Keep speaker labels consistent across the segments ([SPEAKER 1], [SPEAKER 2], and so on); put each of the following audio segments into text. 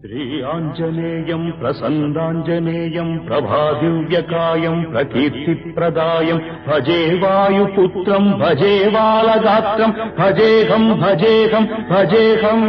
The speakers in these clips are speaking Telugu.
[SPEAKER 1] శ్రీయాంజనేయం ప్రసన్నాంజనేయం ప్రభాదివ్యకాయం ప్రకీర్తిప్రదాయం భజే వాయుపుత్రం భజే బాలగాత్రం భజేహం భజేహం భజేహం.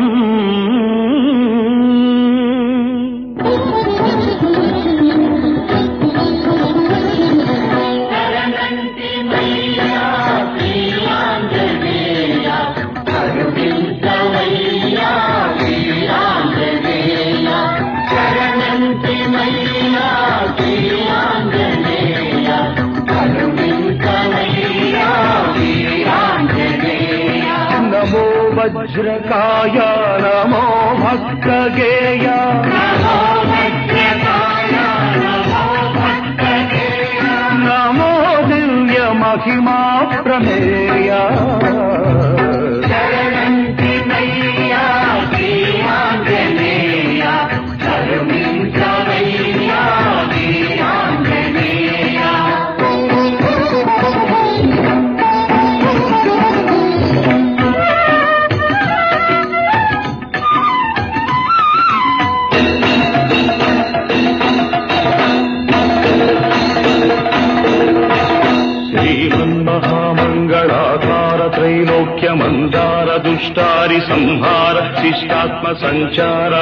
[SPEAKER 1] నమో వజ్రకాయ నమో భక్తగేయ నమో దివ్య మహిమా ప్రమేయ. శ్రీమన్మహామంగళాకార త్రైలోక్యమందార దుష్టారి సంహార శిష్టాత్మ సంచార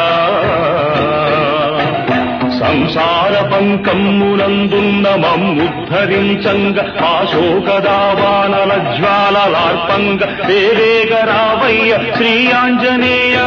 [SPEAKER 1] సంసార పంకమ్మునందున్న మమ్ముద్ధరించంగ ఆశోకదావానల జ్వాలలార్పంగ వేవేగరావయ్య శ్రీ ఆంజనేయ.